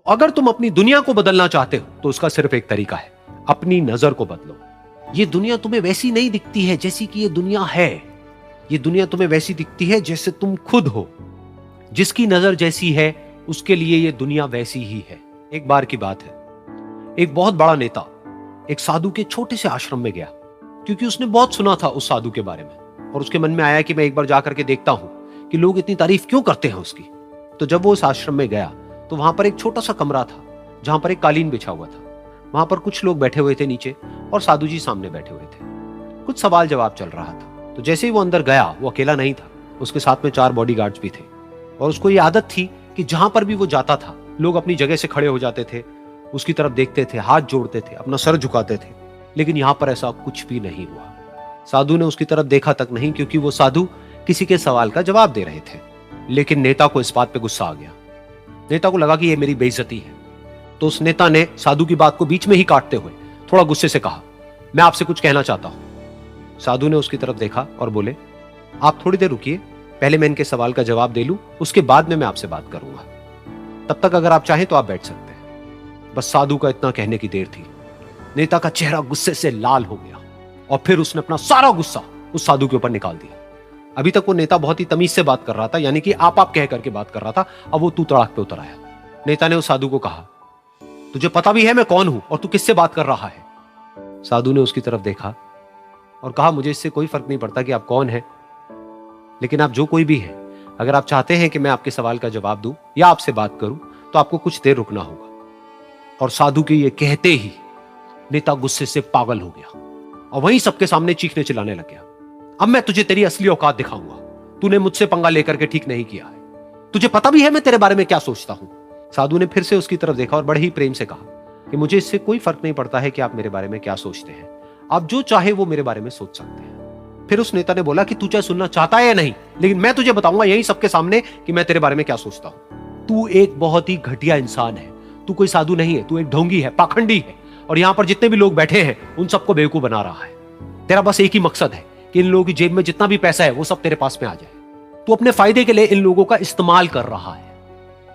अगर तुम अपनी दुनिया को बदलना चाहते हो तो उसका सिर्फ एक तरीका है, अपनी नजर को बदलो। ये दुनिया तुम्हें वैसी नहीं दिखती है जैसी कि ये दुनिया है। ये दुनिया तुम्हें वैसी दिखती है जैसे तुम खुद हो। जिसकी नजर जैसी है उसके लिए ये दुनिया वैसी ही है। एक बार की बात है, एक बहुत बड़ा नेता एक साधु के छोटे से आश्रम में गया, क्योंकि उसने बहुत सुना था उस साधु के बारे में, और उसके मन में आया कि मैं एक बार जाकर के देखता हूं कि लोग इतनी तारीफ क्यों करते हैं उसकी। तो जब वो उस आश्रम में गया तो वहां पर एक छोटा सा कमरा था जहां पर एक कालीन बिछा हुआ था। वहां पर कुछ लोग बैठे हुए थे नीचे और साधु जी सामने बैठे हुए थे। कुछ सवाल जवाब चल रहा था। तो जैसे ही वो अंदर गया, वो अकेला नहीं था, उसके साथ में 4 बॉडीगार्ड्स भी थे, और उसको ये आदत थी कि जहां पर भी वो जाता था लोग अपनी जगह से खड़े हो जाते थे, उसकी तरफ देखते थे, हाथ जोड़ते थे, अपना सर झुकाते थे। लेकिन यहां पर ऐसा कुछ भी नहीं हुआ। साधु ने उसकी तरफ देखा तक नहीं, क्योंकि वो साधु किसी के सवाल का जवाब दे रहे थे। लेकिन नेता को इस बात पे गुस्सा आ गया। नेता को लगा कि ये मेरी बेइज्जती है। तो उस नेता ने साधु की बात को बीच में ही काटते हुए थोड़ा गुस्से से कहा, मैं आपसे कुछ कहना चाहता हूं। साधु ने उसकी तरफ देखा और बोले, आप थोड़ी देर रुकिए, पहले मैं इनके सवाल का जवाब दे लूं, उसके बाद में मैं आपसे बात करूंगा। तब तक अगर आप चाहें तो आप बैठ सकते हैं। बस साधु का इतना कहने की देर थी। नेता का चेहरा गुस्से से लाल हो गया और फिर उसने अपना सारा गुस्सा उस साधु के ऊपर निकाल दिया। अभी तक वो नेता बहुत ही तमीज से बात कर रहा था, यानी कि आप कह करके बात कर रहा था। अब वो तू तड़ाक पे उतर आया। नेता ने उस साधु को कहा, तुझे पता भी है मैं कौन हूं और तू किससे बात कर रहा है? साधु ने उसकी तरफ देखा और कहा, मुझे इससे कोई फर्क नहीं पड़ता कि आप कौन हैं, लेकिन आप जो कोई भी हैं, अगर आप चाहते हैं कि मैं आपके सवाल का जवाब दूं या आपसे बात करूं तो आपको कुछ देर रुकना होगा। और साधु के ये कहते ही नेता गुस्से से पागल हो गया और वहीं सबके सामने चीखने चिल्लाने लग गया, अब मैं तुझे तेरी असली औकात दिखाऊंगा। तूने मुझसे पंगा लेकर के ठीक नहीं किया है। तुझे पता भी है मैं तेरे बारे में क्या सोचता हूं। साधु ने फिर से उसकी तरफ देखा और बड़े ही प्रेम से कहा कि मुझे इससे कोई फर्क नहीं पड़ता है कि आप मेरे बारे में क्या सोचते हैं। आप जो चाहे वो मेरे बारे में सोच सकते हैं। फिर उस नेता ने बोला कि तू चाहे सुनना चाहता है या नहीं, लेकिन मैं तुझे बताऊंगा यही सबके सामने कि मैं तेरे बारे में क्या सोचता हूं। तू एक बहुत ही घटिया इंसान है। तू कोई साधु नहीं है, तू एक ढोंगी है, पाखंडी है, और यहां पर जितने भी लोग बैठे हैं उन सबको बेवकूफ बना रहा है। तेरा बस एक ही मकसद है कि इन लोगों की जेब में जितना भी पैसा है वो सब तेरे पास में आ जाए। तू अपने फायदे के लिए इन लोगों का इस्तेमाल कर रहा है,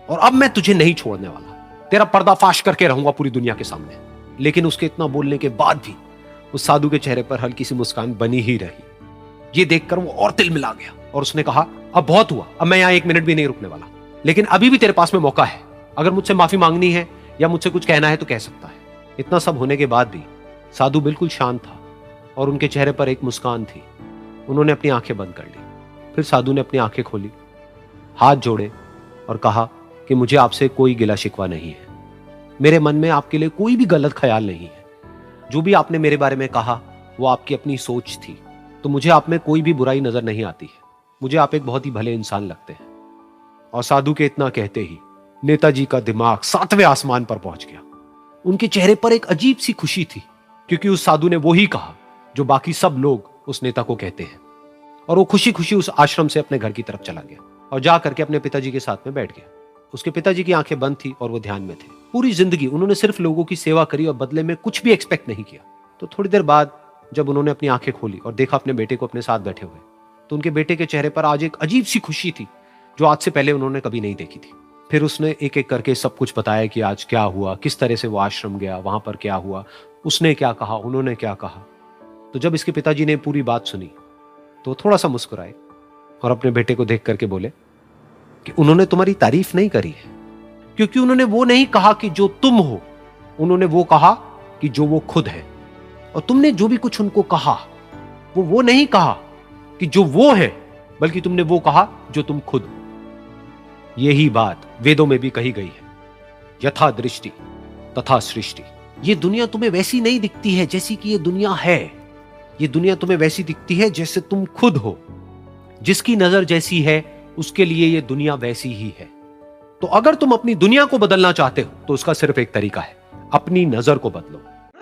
और अब मैं तुझे नहीं छोड़ने वाला। तेरा पर्दाफाश करके रहूंगा पूरी दुनिया के सामने। लेकिन उसके इतना बोलने के बाद भी उस साधु के चेहरे पर हल्की सी मुस्कान बनी ही रही। ये देखकर वो और तिल मिला गया और उसने कहा, अब बहुत हुआ, अब मैं यहां 1 मिनट भी नहीं रुकने वाला। लेकिन अभी भी तेरे पास में मौका है। अगर मुझसे माफी मांगनी है या मुझसे कुछ कहना है तो कह सकता है। इतना सब होने के बाद भी साधु बिल्कुल शांत था और उनके चेहरे पर एक मुस्कान थी। उन्होंने अपनी आंखें बंद कर ली। फिर साधु ने अपनी आंखें खोली, हाथ जोड़े और कहा कि मुझे आपसे कोई गिला शिकवा नहीं है। मेरे मन में आपके लिए कोई भी गलत ख्याल नहीं है। जो भी आपने मेरे बारे में कहा वो आपकी अपनी सोच थी, तो मुझे आप में कोई भी बुराई नजर नहीं आती है। मुझे आप एक बहुत ही भले इंसान लगते हैं। और साधु के इतना कहते ही नेताजी का दिमाग 7वें आसमान पर पहुंच गया। उनके चेहरे पर एक अजीब सी खुशी थी, क्योंकि उस साधु ने वो ही कहा जो बाकी सब लोग उस नेता को कहते हैं। और वो खुशी खुशी उस आश्रम से अपने घर की तरफ चला गया और जा करके अपने पिताजी के साथ में बैठ गया। उसके पिताजी की आंखें बंद थी और वो ध्यान में थे। पूरी जिंदगी उन्होंने सिर्फ लोगों की सेवा करी और बदले में कुछ भी एक्सपेक्ट नहीं किया। तो थोड़ी देर बाद जब उन्होंने अपनी आंखें खोली और देखा अपने बेटे को अपने साथ बैठे हुए, तो उनके बेटे के चेहरे पर आज एक अजीब सी खुशी थी जो आज से पहले उन्होंने कभी नहीं देखी थी। फिर उसने एक एक करके सब कुछ बताया कि आज क्या हुआ, किस तरह से वो आश्रम गया, वहां पर क्या हुआ, उसने क्या कहा, उन्होंने क्या कहा। तो जब इसके पिताजी ने पूरी बात सुनी तो थोड़ा सा मुस्कुराए और अपने बेटे को देख करके बोले कि उन्होंने तुम्हारी तारीफ नहीं करी है, क्योंकि उन्होंने वो नहीं कहा कि जो तुम हो, उन्होंने वो कहा कि जो वो खुद है। और तुमने जो भी कुछ उनको कहा वो नहीं कहा कि जो वो है, बल्कि तुमने वो कहा जो तुम खुद हो। यही बात वेदों में भी कही गई है, यथा दृष्टि तथा सृष्टि। ये दुनिया तुम्हें वैसी नहीं दिखती है जैसी कि ये दुनिया है। ये दुनिया तुम्हें वैसी दिखती है जैसे तुम खुद हो। जिसकी नजर जैसी है उसके लिए ये दुनिया वैसी ही है। तो अगर तुम अपनी दुनिया को बदलना चाहते हो तो उसका सिर्फ एक तरीका है, अपनी नजर को बदलो।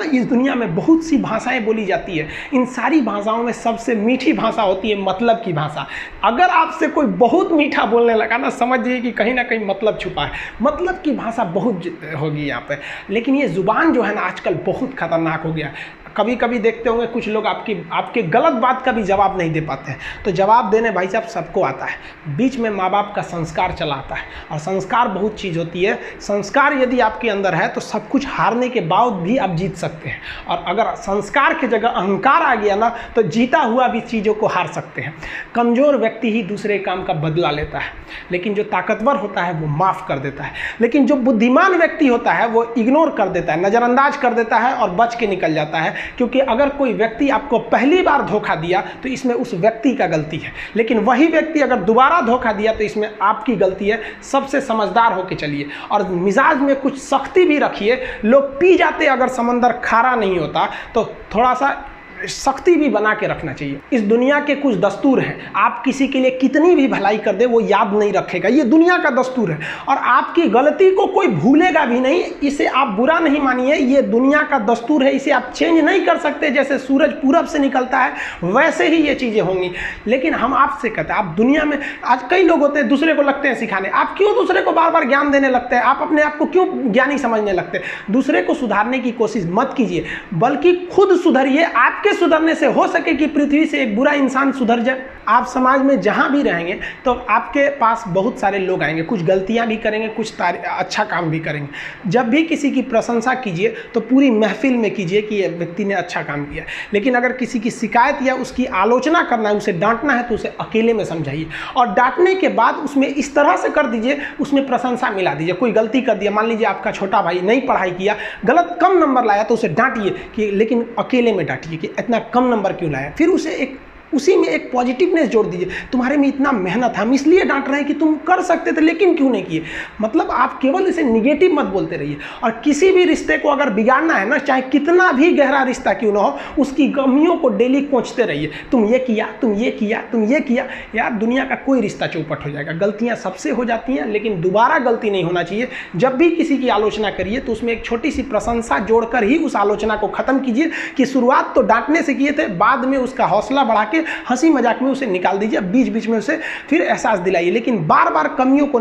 इस दुनिया में बहुत सी भाषाएं बोली जाती है। इन सारी भाषाओं में सबसे मीठी भाषा होती है मतलब की भाषा। अगर आपसे कोई बहुत मीठा बोलने लगा ना, समझिए कि कहीं ना कहीं मतलब छुपा है। मतलब की भाषा बहुत होगी यहाँ पे। लेकिन ये ज़ुबान जो है ना आजकल बहुत खतरनाक हो गया। कभी कभी देखते होंगे कुछ लोग आपके गलत बात का भी जवाब नहीं दे पाते हैं। तो जवाब देने भाई साहब सबको आता है, बीच में माँ बाप का संस्कार चला आता है। और संस्कार बहुत चीज़ होती है, संस्कार यदि आपके अंदर है तो सब कुछ हारने के बाद भी आप जीत सकते हैं। और अगर संस्कार की जगह अहंकार आ गया ना तो जीता हुआ भी चीज़ों को हार सकते हैं। कमज़ोर व्यक्ति ही दूसरे काम का बदला लेता है, लेकिन जो ताकतवर होता है वो माफ़ कर देता है। लेकिन जो बुद्धिमान व्यक्ति होता है वो इग्नोर कर देता है, नज़रअंदाज कर देता है और बच के निकल जाता है। क्योंकि अगर कोई व्यक्ति आपको पहली बार धोखा दिया तो इसमें उस व्यक्ति का गलती है, लेकिन वही व्यक्ति अगर दोबारा धोखा दिया तो इसमें आपकी गलती है। सबसे समझदार होके चलिए और मिजाज में कुछ सख्ती भी रखिए। लोग पी जाते अगर समंदर खारा नहीं होता तो थोड़ा सा सख्ती भी बना के रखना चाहिए। इस दुनिया के कुछ दस्तूर हैं, आप किसी के लिए कितनी भी भलाई कर दे वो याद नहीं रखेगा, ये दुनिया का दस्तूर है। और आपकी गलती को कोई भूलेगा भी नहीं, इसे आप बुरा नहीं मानिए, ये दुनिया का दस्तूर है, इसे आप चेंज नहीं कर सकते। जैसे सूरज पूरब से निकलता है वैसे ही ये चीज़ें होंगी। लेकिन हम आपसे कहते हैं, आप दुनिया में आज कई लोग होते हैं दूसरे को लगते हैं सिखाने, आप क्यों दूसरे को बार बार ज्ञान देने लगते हैं, आप अपने आप को क्यों ज्ञानी समझने लगते हैं। दूसरे को सुधारने की कोशिश मत कीजिए, बल्कि खुद सुधरिए। आपके सुधरने से हो सके कि पृथ्वी से एक बुरा इंसान सुधर जाए। आप समाज में जहां भी रहेंगे तो आपके पास बहुत सारे लोग आएंगे, कुछ गलतियां भी करेंगे, कुछ अच्छा काम भी करेंगे। जब भी किसी की प्रशंसा कीजिए तो पूरी महफिल में कीजिए कि यह व्यक्ति ने अच्छा काम किया। लेकिन अगर किसी की शिकायत या उसकी आलोचना करना है, उसे डांटना है तो उसे अकेले में समझाइए। और डांटने के बाद उसमें इस तरह से कर दीजिए, उसमें प्रशंसा मिला दीजिए। कोई गलती कर दिया, मान लीजिए आपका छोटा भाई नहीं पढ़ाई किया, गलत कम नंबर लाया, तो उसे डांटिए कि, लेकिन अकेले में डांटिए कि इतना कम नंबर क्यों लाया। फिर उसे उसी में एक पॉजिटिवनेस जोड़ दीजिए, तुम्हारे में इतना मेहनत है, हम इसलिए डांट रहे हैं कि तुम कर सकते थे लेकिन क्यों नहीं किए। मतलब आप केवल इसे निगेटिव मत बोलते रहिए। और किसी भी रिश्ते को अगर बिगाड़ना है ना, चाहे कितना भी गहरा रिश्ता क्यों ना हो, उसकी कमियों को डेली कोंचते रहिए। तुम ये किया, तुम ये किया, तुम ये किया। यार दुनिया का कोई रिश्ता चौपट हो जाएगा, गलतियाँ सबसे हो जाती हैं, लेकिन दोबारा गलती नहीं होना चाहिए। जब भी किसी की आलोचना करिए तो उसमें एक छोटी सी प्रशंसा जोड़कर ही उस आलोचना को खत्म कीजिए कि शुरुआत तो डांटने से किए थे, बाद में उसका हौसला बढ़ा के हंसी मजाक में उसे निकाल दीजिए। बीच बीच में उसे फिर एहसास दिलाइए, लेकिन बार बार कमियों को